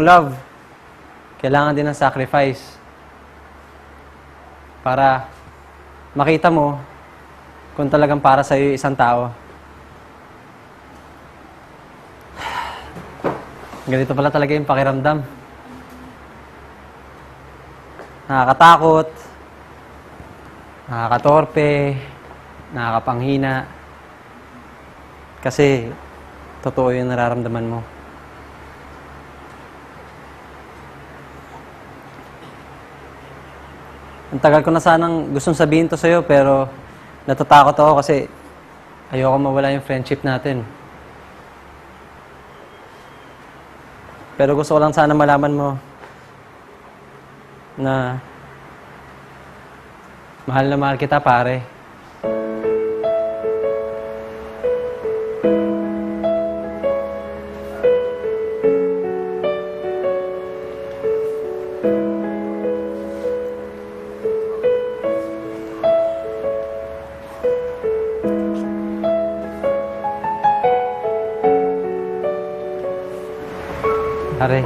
Love, kailangan din ng sacrifice para makita mo kung talagang para sa'yo yung isang tao. Ganito pala talaga yung pakiramdam. Nakakatakot, nakakatorpe, nakakapanghina. Kasi totoo yung nararamdaman mo. Ang tagal ko na sanang gustong sabihin to sa'yo, pero natatakot ako kasi ayoko mawala yung friendship natin. Pero gusto ko lang sana malaman mo na mahal kita, pare. Pare,